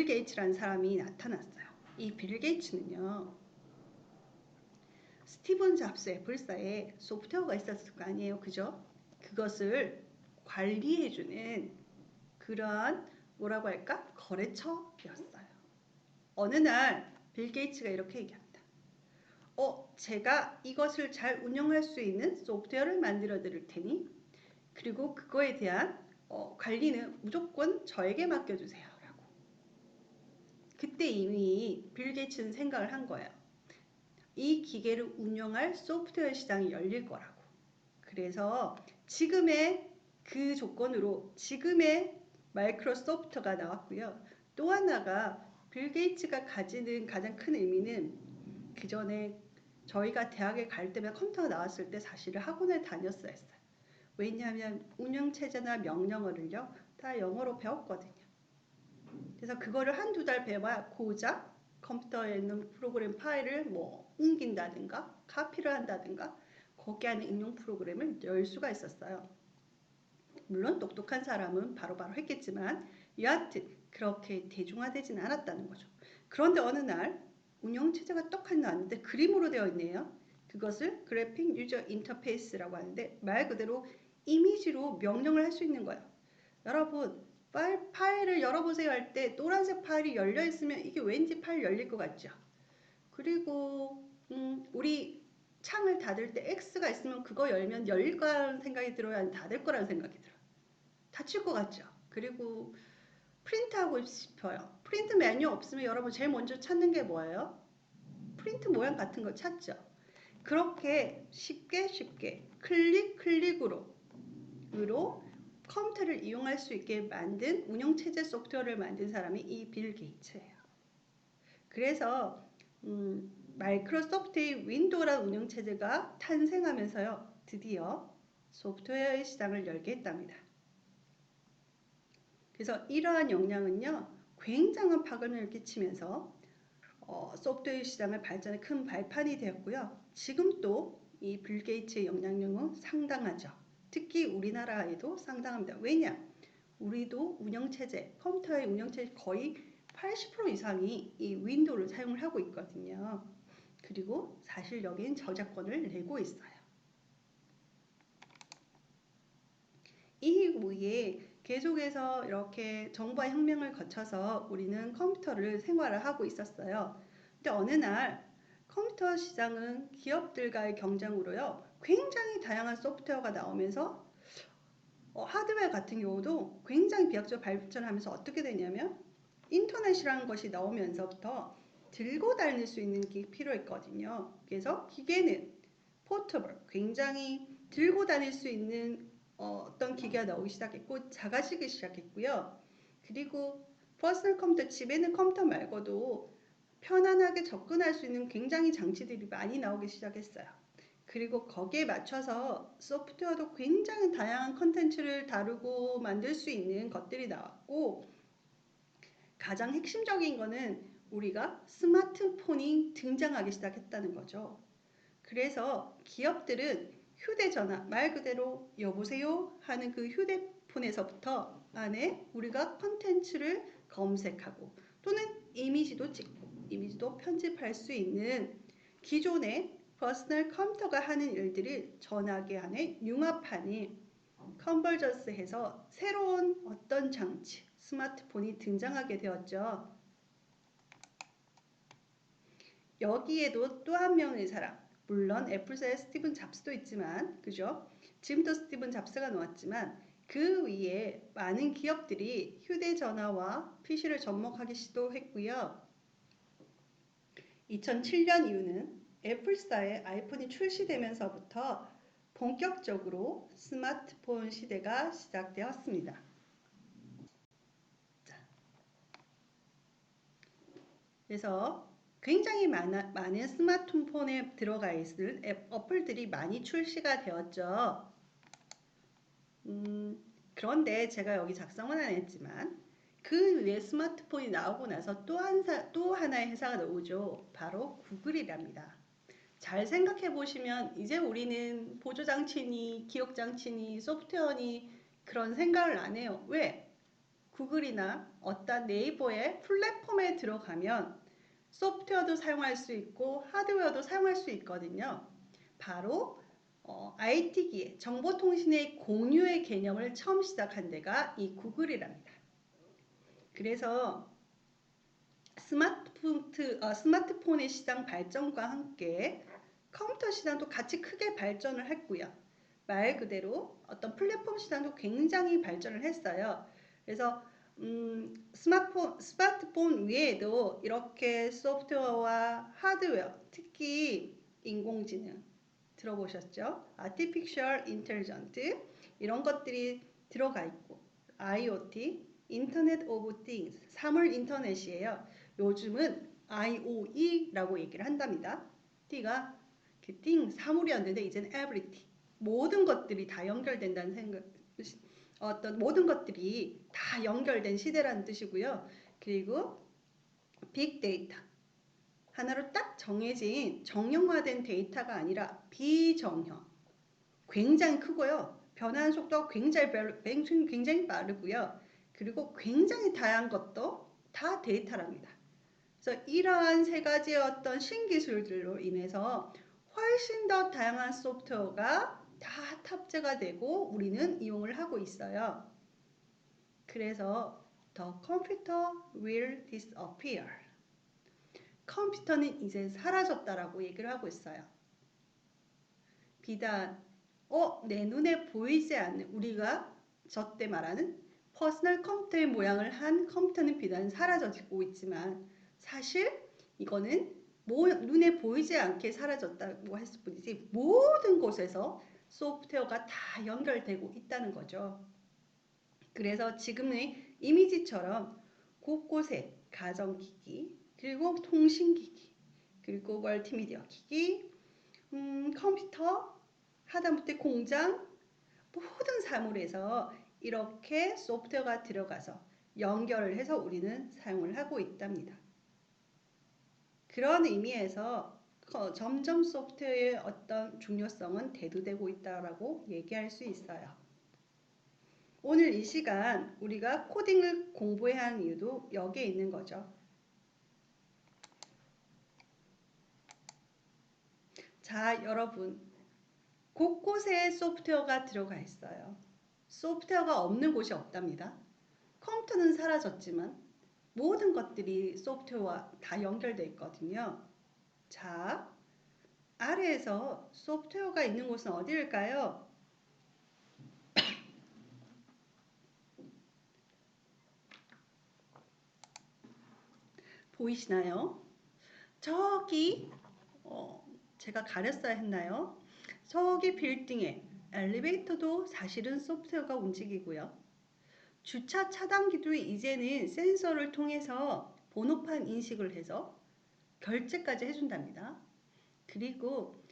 게이츠라는 사람이 나타났어요. 이 빌 게이츠는요. 스티븐 잡스 애플사에 소프트웨어가 있었을 거 아니에요. 그죠? 그것을 관리해주는 그러한 뭐라고 할까? 거래처였어요. 어느 날 빌 게이츠가 이렇게 얘기합니다. 제가 이것을 잘 운영할 수 있는 소프트웨어를 만들어 드릴 테니 그리고 그거에 대한 관리는 무조건 저에게 맡겨주세요. 라고. 그때 이미 빌 게이츠는 생각을 한 거예요. 이 기계를 운영할 소프트웨어 시장이 열릴 거라고. 그래서 지금의 그 조건으로 지금의 마이크로소프트가 나왔고요. 또 하나가 빌 게이츠가 가지는 가장 큰 의미는 그 전에 저희가 대학에 갈 때면 컴퓨터가 나왔을 때 사실은 학원을 다녔어야 했어요. 왜냐하면 운영체제나 명령어를요 다 영어로 배웠거든요. 그래서 그거를 한두 달 배워야 고작 컴퓨터에 있는 프로그램 파일을 뭐 옮긴다든가 카피를 한다든가 거기에 하는 응용 프로그램을 열 수가 있었어요. 물론 똑똑한 사람은 바로바로 했겠지만 여하튼 그렇게 대중화되지는 않았다는 거죠. 그런데 어느 날 운영체제가 떡하니 나왔는데 그림으로 되어 있네요. 그것을 그래픽 유저 인터페이스라고 하는데 말 그대로 이미지로 명령을 할 수 있는 거예요. 여러분, 파일을 열어보세요 할 때 노란색 파일이 열려 있으면 이게 왠지 파일 열릴 것 같죠? 그리고 우리 창을 닫을 때 X가 있으면 그거 열면 열릴 거라는 생각이 들어야 하는 닫을 거라는 생각이 들어요. 닫힐 것 같죠? 그리고 프린트하고 싶어요. 프린트 메뉴 없으면 여러분 제일 먼저 찾는 게 뭐예요? 프린트 모양 같은 거 찾죠? 그렇게 쉽게 클릭으로 컴퓨터를 이용할 수 있게 만든 운영체제 소프트웨어를 만든 사람이 이 빌 게이츠예요. 그래서 마이크로소프트의 윈도우라는 운영체제가 탄생하면서요. 드디어 소프트웨어의 시장을 열게 했답니다. 그래서 이러한 역량은요. 굉장한 파급력을 끼치면서 소프트웨어 시장의 발전에 큰 발판이 되었고요. 지금 또 이 빌 게이츠의 영향력은 상당하죠. 특히 우리나라에도 상당합니다. 왜냐? 우리도 운영체제, 컴퓨터의 운영체제 거의 80% 이상이 이 윈도우를 사용을 하고 있거든요. 그리고 사실 여기는 저작권을 내고 있어요. 이후에 계속해서 이렇게 정보화 혁명을 거쳐서 우리는 컴퓨터를 생활을 하고 있었어요. 근데 어느 날 컴퓨터 시장은 기업들과의 경쟁으로요. 굉장히 다양한 소프트웨어가 나오면서 하드웨어 같은 경우도 굉장히 비약적으로 발전하면서 어떻게 되냐면 인터넷이라는 것이 나오면서부터 들고 다닐 수 있는 게 필요했거든요. 그래서 기계는 포터블, 굉장히 들고 다닐 수 있는 어떤 기계가 나오기 시작했고 작아지기 시작했고요. 그리고 퍼스널 컴퓨터, 집에는 컴퓨터 말고도 편안하게 접근할 수 있는 굉장히 장치들이 많이 나오기 시작했어요. 그리고 거기에 맞춰서 소프트웨어도 굉장히 다양한 컨텐츠를 다루고 만들 수 있는 것들이 나왔고 가장 핵심적인 거는 우리가 스마트폰이 등장하기 시작했다는 거죠. 그래서 기업들은 휴대전화, 말 그대로 여보세요 하는 그 휴대폰에서부터 안에 우리가 컨텐츠를 검색하고 또는 이미지도 찍고 이미지도 편집할 수 있는 기존의 퍼스널 컴퓨터가 하는 일들을 전화기 안에 융합하는 컨버전스해서 새로운 어떤 장치, 스마트폰이 등장하게 되었죠. 여기에도 또 한 명의 사람, 물론 애플사의 스티븐 잡스도 있지만, 그죠? 지금도 스티븐 잡스가 나왔지만 그 위에 많은 기업들이 휴대전화와 PC를 접목하기 시도했고요. 2007년 이후는 애플사의 아이폰이 출시되면서부터 본격적으로 스마트폰 시대가 시작되었습니다. 그래서 굉장히 많은 스마트폰에 들어가 있을 어플들이 많이 출시가 되었죠. 그런데 제가 여기 작성은 안 했지만 그 위에 스마트폰이 나오고 나서 또 하나의 회사가 나오죠. 바로 구글이랍니다. 잘 생각해 보시면 이제 우리는 보조장치니 기억장치니 소프트웨어니 그런 생각을 안 해요. 왜? 구글이나 어떤 네이버의 플랫폼에 들어가면 소프트웨어도 사용할 수 있고 하드웨어도 사용할 수 있거든요. 바로 IT기에 정보통신의 공유의 개념을 처음 시작한 데가 이 구글이랍니다. 그래서 스마트폰의 시장 발전과 함께 컴퓨터 시장도 같이 크게 발전을 했고요. 말 그대로 어떤 플랫폼 시장도 굉장히 발전을 했어요. 그래서 스마트폰 외에도 이렇게 소프트웨어와 하드웨어, 특히 인공지능 들어보셨죠? Artificial Intelligence 이런 것들이 들어가 있고 IoT, Internet of Things, 사물 인터넷이에요. 요즘은 IoE라고 얘기를 한답니다. T가 thing, 사물이었는데 이제는 everything, 모든 것들이 다 연결된다는 생각, 어떤 모든 것들이 다 연결된 시대라는 뜻이고요. 그리고 빅데이터, 하나로 딱 정해진 정형화된 데이터가 아니라 비정형, 굉장히 크고요. 변화하는 속도가 굉장히 빠르고요. 그리고 굉장히 다양한 것도 다 데이터랍니다. 그래서 이러한 세 가지의 어떤 신기술들로 인해서 훨씬 더 다양한 소프트웨어가 다 탑재가 되고 우리는 이용을 하고 있어요. 그래서 The computer will disappear. 컴퓨터는 이제 사라졌다라고 얘기를 하고 있어요. 비단 내 눈에 보이지 않는 우리가 저 때 말하는 퍼스널 컴퓨터의 모양을 한 컴퓨터는 비단 사라지고 있지만 사실 이거는 눈에 보이지 않게 사라졌다고 했을 뿐이지 모든 곳에서 소프트웨어가 다 연결되고 있다는 거죠. 그래서 지금의 이미지처럼 곳곳에 가정기기, 그리고 통신기기, 그리고 멀티미디어 기기, 컴퓨터, 하다못해 공장, 모든 사물에서 이렇게 소프트웨어가 들어가서 연결을 해서 우리는 사용을 하고 있답니다. 그런 의미에서 점점 소프트웨어의 어떤 중요성은 대두되고 있다고 얘기할 수 있어요. 오늘 이 시간 우리가 코딩을 공부해야 하는 이유도 여기에 있는 거죠. 자, 여러분. 곳곳에 소프트웨어가 들어가 있어요. 소프트웨어가 없는 곳이 없답니다. 컴퓨터는 사라졌지만 모든 것들이 소프트웨어와 다 연결되어 있거든요. 자, 아래에서 소프트웨어가 있는 곳은 어디일까요? 보이시나요? 저기 제가 가렸어야 했나요? 저기 빌딩에 엘리베이터도 사실은 소프트웨어가 움직이고요. 주차 차단기도 이제는 센서를 통해서 번호판 인식을 해서 결제까지 해준답니다. 그리고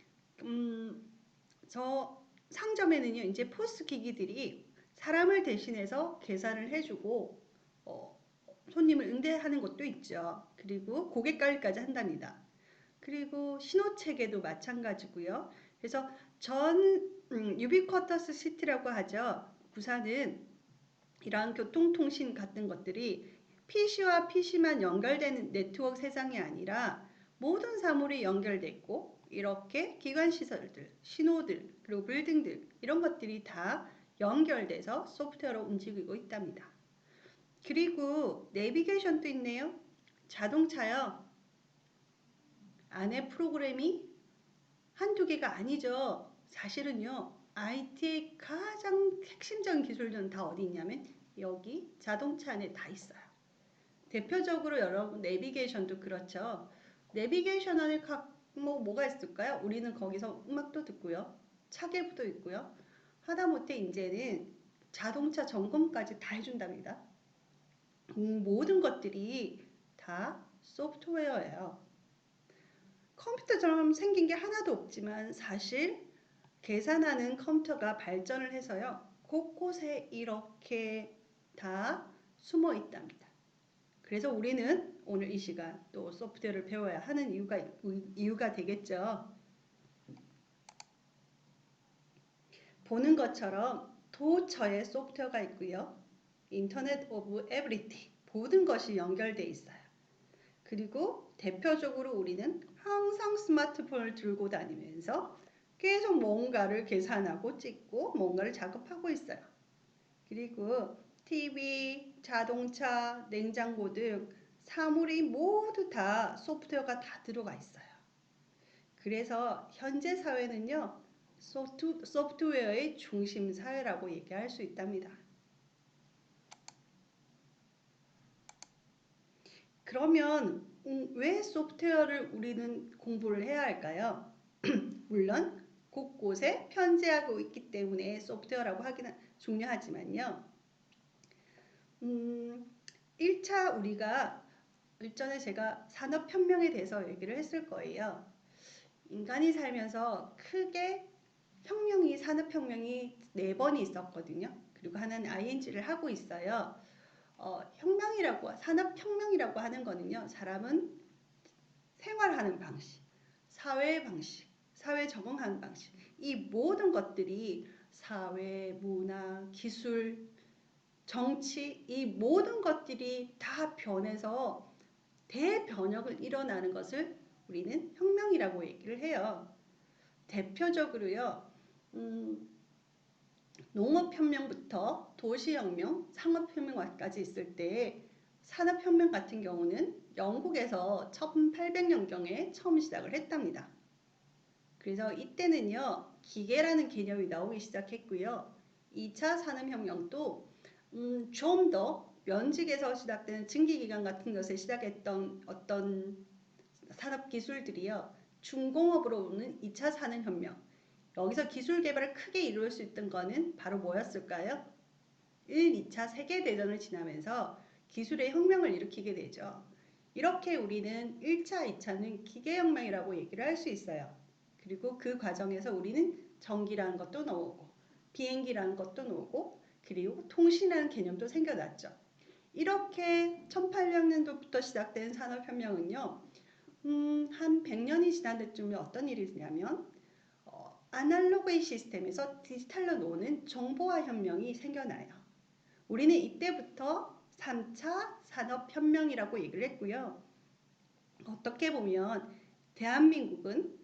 저 상점에는요 이제 포스 기기들이 사람을 대신해서 계산을 해주고 손님을 응대하는 것도 있죠. 그리고 고객 관리까지 한답니다. 그리고 신호체계도 마찬가지고요. 그래서 전 유비쿼터스 시티라고 하죠. 부산은 이러한 교통통신 같은 것들이 PC와 PC만 연결되는 네트워크 세상이 아니라 모든 사물이 연결됐고 이렇게 기관시설들, 신호들, 그리고 빌딩들 이런 것들이 다 연결돼서 소프트웨어로 움직이고 있답니다. 그리고 내비게이션도 있네요. 자동차요. 안에 프로그램이 한두 개가 아니죠. 사실은요. IT의 가장 핵심적인 기술들은 다 어디 있냐면 여기 자동차 안에 다 있어요. 대표적으로 여러분 내비게이션도 그렇죠. 내비게이션 안에 뭐가 있을까요? 우리는 거기서 음악도 듣고요. 차계부도 있고요. 하다못해 이제는 자동차 점검까지 다 해준답니다. 모든 것들이 다 소프트웨어예요. 컴퓨터처럼 생긴 게 하나도 없지만 사실 계산하는 컴퓨터가 발전을 해서요. 곳곳에 이렇게 다 숨어 있답니다. 그래서 우리는 오늘 이 시간 또 소프트웨어를 배워야 하는 이유가 되겠죠. 보는 것처럼 도처에 소프트웨어가 있고요. 인터넷 오브 에브리띵 모든 것이 연결되어 있어요. 그리고 대표적으로 우리는 항상 스마트폰을 들고 다니면서 계속 뭔가를 계산하고 찍고 뭔가를 작업하고 있어요. 그리고 TV, 자동차, 냉장고 등 사물이 모두 다 소프트웨어가 다 들어가 있어요. 그래서 현재 사회는요. 소프트웨어의 중심 사회라고 얘기할 수 있답니다. 그러면 왜 소프트웨어를 우리는 공부를 해야 할까요? 물론 곳곳에 편재하고 있기 때문에 소프트웨어라고 하기는 중요하지만요. 1차 우리가 일전에 제가 산업혁명에 대해서 얘기를 했을 거예요. 인간이 살면서 크게 산업혁명이 4번이 있었거든요. 그리고 하나는 ing를 하고 있어요. 산업혁명이라고 하는 거는요. 사람은 생활하는 방식, 사회 방식, 사회 적응하는 방식 이 모든 것들이 사회, 문화, 기술, 정치 이 모든 것들이 다 변해서 대변혁을 일어나는 것을 우리는 혁명이라고 얘기를 해요. 대표적으로요. 음, 농업혁명부터 도시혁명, 상업혁명까지 있을 때 산업혁명 같은 경우는 영국에서 1800년경에 처음 시작을 했답니다. 그래서 이때는요, 기계라는 개념이 나오기 시작했고요. 2차 산업혁명도 좀 더 면직에서 시작되는 증기기관 같은 것에 시작했던 어떤 산업기술들이요. 중공업으로 오는 2차 산업혁명. 여기서 기술 개발을 크게 이룰 수 있던 거는 바로 뭐였을까요? 1, 2차 세계대전을 지나면서 기술의 혁명을 일으키게 되죠. 이렇게 우리는 1차, 2차는 기계혁명이라고 얘기를 할 수 있어요. 그리고 그 과정에서 우리는 전기라는 것도 나오고 비행기라는 것도 나오고 그리고 통신이라는 개념도 생겨났죠. 이렇게 1800년도부터 시작된 산업혁명은요. 한 100년이 지난 데쯤에 어떤 일이 있냐면 아날로그의 시스템에서 디지털로 노는 정보화 혁명이 생겨나요. 우리는 이때부터 3차 산업혁명이라고 얘기를 했고요. 어떻게 보면 대한민국은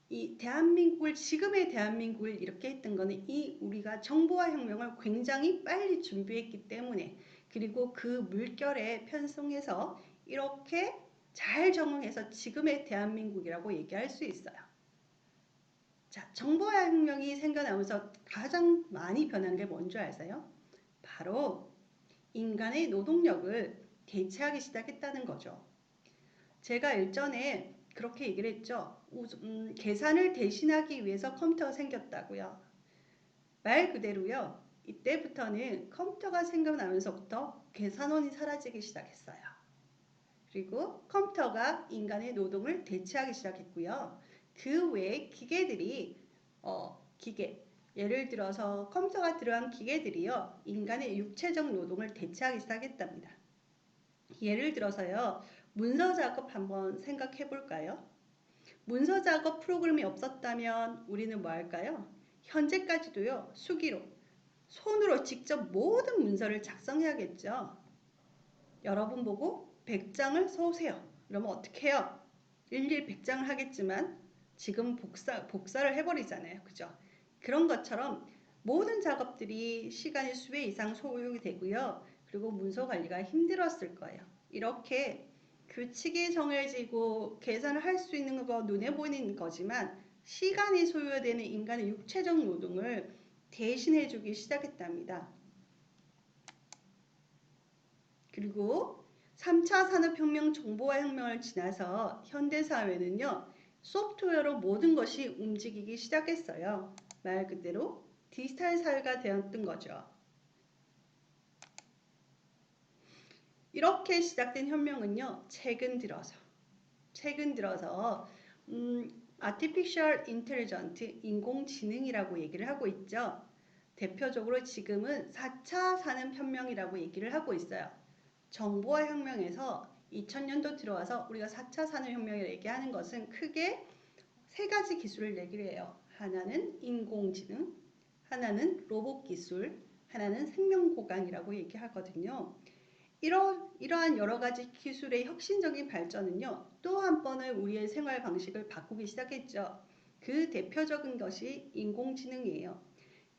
이 대한민국을 지금의 대한민국을 이렇게 했던 거는 이 우리가 정보화 혁명을 굉장히 빨리 준비했기 때문에 그리고 그 물결에 편성해서 이렇게 잘 적응해서 지금의 대한민국이라고 얘기할 수 있어요. 자, 정보화 혁명이 생겨나면서 가장 많이 변한 게 뭔지 아세요? 바로 인간의 노동력을 대체하기 시작했다는 거죠. 제가 일전에 그렇게 얘기를 했죠. 계산을 대신하기 위해서 컴퓨터가 생겼다고요. 말 그대로요. 이때부터는 컴퓨터가 생겨나면서부터 계산원이 사라지기 시작했어요. 그리고 컴퓨터가 인간의 노동을 대체하기 시작했고요. 그 외에 기계들이 기계 예를 들어서 컴퓨터가 들어간 기계들이요. 인간의 육체적 노동을 대체하기 시작했답니다. 예를 들어서요. 문서 작업 한번 생각해 볼까요? 문서 작업 프로그램이 없었다면 우리는 뭐 할까요? 현재까지도요. 수기로 손으로 직접 모든 문서를 작성해야겠죠. 여러분 보고 100장을 써오세요. 그러면 어떻게 해요? 일일이 100장을 하겠지만 지금 복사를 해버리잖아요. 그죠? 그런 것처럼 모든 작업들이 시간이 수배 이상 소요가 되고요. 그리고 문서 관리가 힘들었을 거예요. 이렇게 규칙이 정해지고 계산을 할 수 있는 거 눈에 보이는 거지만 시간이 소요되는 인간의 육체적 노동을 대신해주기 시작했답니다. 그리고 3차 산업혁명 정보화 혁명을 지나서 현대사회는요. 소프트웨어로 모든 것이 움직이기 시작했어요. 말 그대로 디지털 사회가 되었던 거죠. 이렇게 시작된 혁명은요. 최근 들어서 Artificial Intelligence, 인공지능이라고 얘기를 하고 있죠. 대표적으로 지금은 4차 산업혁명이라고 얘기를 하고 있어요. 정보화 혁명에서 2000년도 들어와서 우리가 4차 산업혁명을 얘기하는 것은 크게 세 가지 기술을 얘기를 해요. 하나는 인공지능, 하나는 로봇 기술, 하나는 생명보강이라고 얘기하거든요. 이러한 여러 가지 기술의 혁신적인 발전은요. 또 한 번은 우리의 생활 방식을 바꾸기 시작했죠. 그 대표적인 것이 인공지능이에요.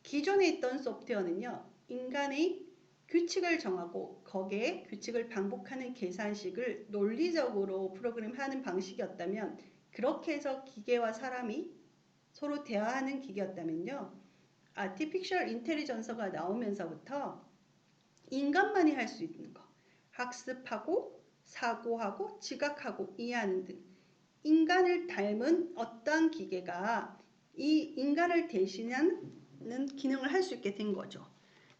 기존에 있던 소프트웨어는요. 인간의 규칙을 정하고 거기에 규칙을 반복하는 계산식을 논리적으로 프로그램하는 방식이었다면 그렇게 해서 기계와 사람이 서로 대화하는 기계였다면요. 아티피셜 인텔리전서가 나오면서부터 인간만이 할 수 있는 거 학습하고 사고하고 지각하고 이해하는 등 인간을 닮은 어떠한 기계가 이 인간을 대신하는 기능을 할 수 있게 된 거죠.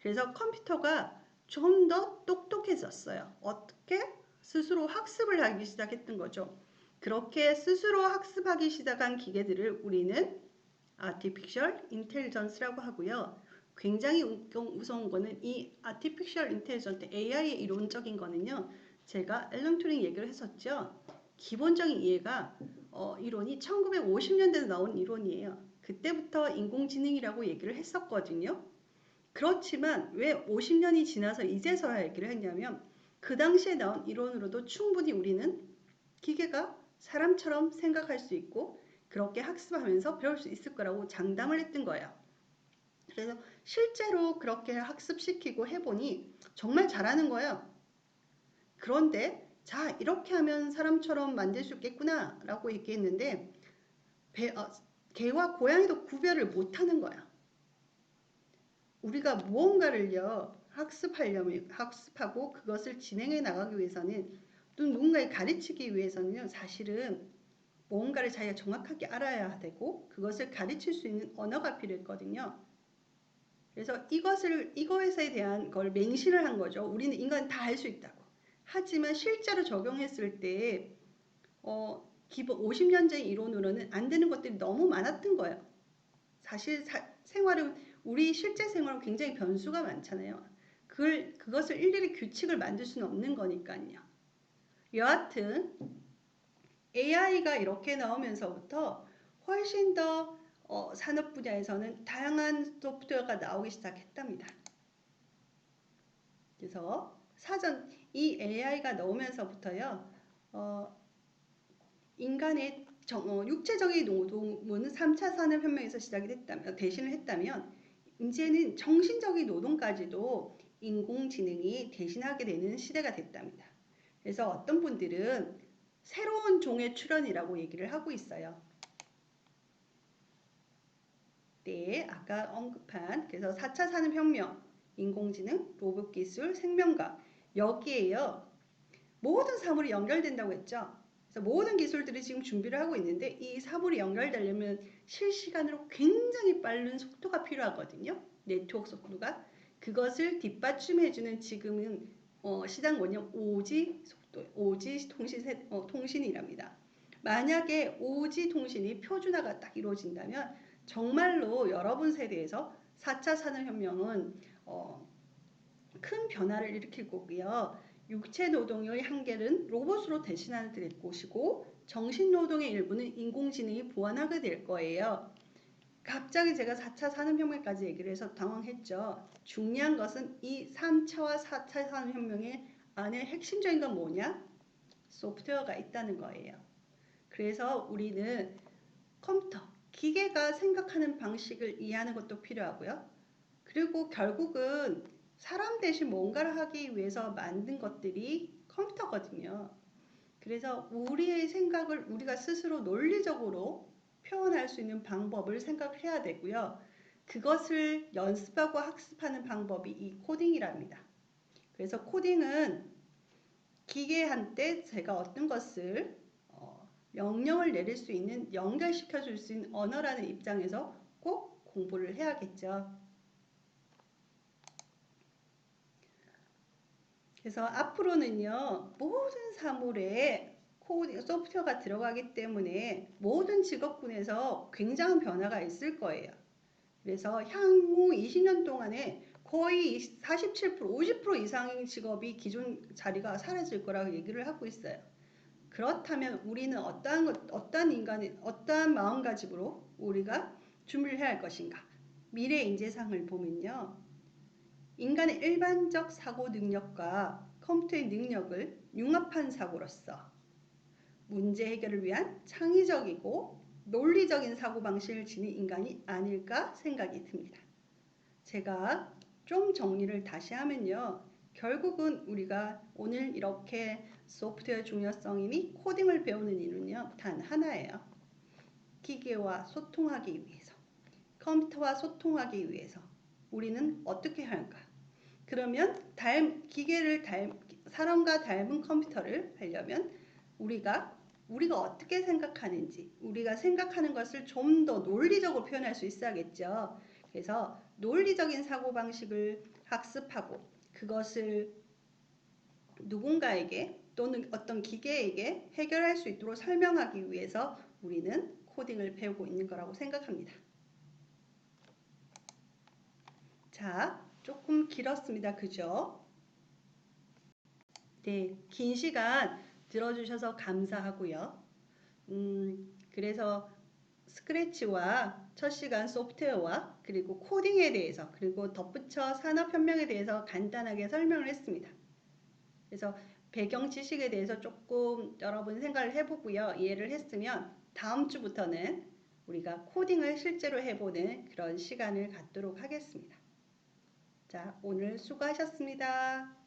그래서 컴퓨터가 좀 더 똑똑해졌어요. 어떻게? 스스로 학습을 하기 시작했던 거죠. 그렇게 스스로 학습하기 시작한 기계들을 우리는 Artificial Intelligence라고 하고요. 굉장히 무서운 거는 이 Artificial Intelligence, AI의 이론적인 거는요. 제가 앨런 튜링 얘기를 했었죠. 기본적인 이해가 이론이 1950년대에 나온 이론이에요. 그때부터 인공지능이라고 얘기를 했었거든요. 그렇지만 왜 50년이 지나서 이제서야 얘기를 했냐면 그 당시에 나온 이론으로도 충분히 우리는 기계가 사람처럼 생각할 수 있고 그렇게 학습하면서 배울 수 있을 거라고 장담을 했던 거예요. 그래서 실제로 그렇게 학습시키고 해보니 정말 잘하는 거예요. 그런데 자, 이렇게 하면 사람처럼 만들 수 있겠구나 라고 얘기했는데 개와 고양이도 구별을 못하는 거야. 우리가 무언가를요 학습하고 그것을 진행해 나가기 위해서는 또 누군가에 가르치기 위해서는요 사실은 무언가를 자기가 정확하게 알아야 되고 그것을 가르칠 수 있는 언어가 필요했거든요. 그래서 이것에 대한 걸 맹신을 한 거죠. 우리는 인간 다 할 수 있다고. 하지만 실제로 적용했을 때 기본 50년 전 이론으로는 안 되는 것들이 너무 많았던 거예요. 사실 생활은 우리 실제 생활은 굉장히 변수가 많잖아요. 그것을 일일이 규칙을 만들 수는 없는 거니까요. 여하튼 AI가 이렇게 나오면서부터 훨씬 더 산업 분야에서는 다양한 소프트웨어가 나오기 시작했답니다. 그래서 이 AI가 나오면서부터요, 인간의 육체적인 노동은 3차 산업혁명에서 시작이 대신을 했다면 이제는 정신적인 노동까지도 인공지능이 대신하게 되는 시대가 됐답니다. 그래서 어떤 분들은 새로운 종의 출현이라고 얘기를 하고 있어요. 네, 아까 언급한 그래서 4차 산업혁명, 인공지능, 로봇기술, 생명과학 여기에요. 모든 사물이 연결된다고 했죠. 그래서 모든 기술들이 지금 준비를 하고 있는데 이 사물이 연결되려면 실시간으로 굉장히 빠른 속도가 필요하거든요. 네트워크 속도가. 그것을 뒷받침해주는 지금은 시장 원형 5G 속도, 5G 통신이랍니다. 만약에 5G 통신이 표준화가 딱 이루어진다면 정말로 여러분 세대에서 4차 산업혁명은 큰 변화를 일으킬 거고요. 육체 노동의 한계는 로봇으로 대신할 것이고 정신노동의 일부는 인공지능이 보완하게 될 거예요. 갑자기 제가 4차 산업혁명까지 얘기를 해서 당황했죠. 중요한 것은 이 3차와 4차 산업혁명의 안에 핵심적인 건 뭐냐? 소프트웨어가 있다는 거예요. 그래서 우리는 컴퓨터, 기계가 생각하는 방식을 이해하는 것도 필요하고요. 그리고 결국은 사람 대신 뭔가를 하기 위해서 만든 것들이 컴퓨터거든요. 그래서 우리의 생각을 우리가 스스로 논리적으로 표현할 수 있는 방법을 생각해야 되고요. 그것을 연습하고 학습하는 방법이 이 코딩이랍니다. 그래서 코딩은 기계한테 제가 어떤 것을 명령을 내릴 수 있는 연결시켜 줄 수 있는 언어라는 입장에서 꼭 공부를 해야겠죠. 그래서 앞으로는요 모든 사물에 코딩 소프트웨어가 들어가기 때문에 모든 직업군에서 굉장한 변화가 있을 거예요. 그래서 향후 20년 동안에 거의 47%, 50% 이상의 직업이 기존 자리가 사라질 거라고 얘기를 하고 있어요. 그렇다면 우리는 어떠한 마음가짐으로 우리가 준비를 해야 할 것인가? 미래 인재상을 보면요. 인간의 일반적 사고 능력과 컴퓨터의 능력을 융합한 사고로서 문제 해결을 위한 창의적이고 논리적인 사고방식을 지닌 인간이 아닐까 생각이 듭니다. 제가 좀 정리를 다시 하면요. 결국은 우리가 오늘 이렇게 소프트웨어 중요성이니 코딩을 배우는 이유는요. 단 하나예요. 기계와 소통하기 위해서, 컴퓨터와 소통하기 위해서 우리는 어떻게 할까? 그러면 사람과 닮은 컴퓨터를 하려면 우리가 어떻게 생각하는지, 우리가 생각하는 것을 좀 더 논리적으로 표현할 수 있어야겠죠. 그래서 논리적인 사고방식을 학습하고 그것을 누군가에게 또는 어떤 기계에게 해결할 수 있도록 설명하기 위해서 우리는 코딩을 배우고 있는 거라고 생각합니다. 자, 조금 길었습니다. 그죠? 네, 긴 시간 들어주셔서 감사하고요. 그래서 스크래치와 첫 시간 소프트웨어와 그리고 코딩에 대해서 그리고 덧붙여 산업혁명에 대해서 간단하게 설명을 했습니다. 그래서 배경 지식에 대해서 조금 여러분 생각을 해보고요. 이해를 했으면 다음 주부터는 우리가 코딩을 실제로 해보는 그런 시간을 갖도록 하겠습니다. 자, 오늘 수고하셨습니다.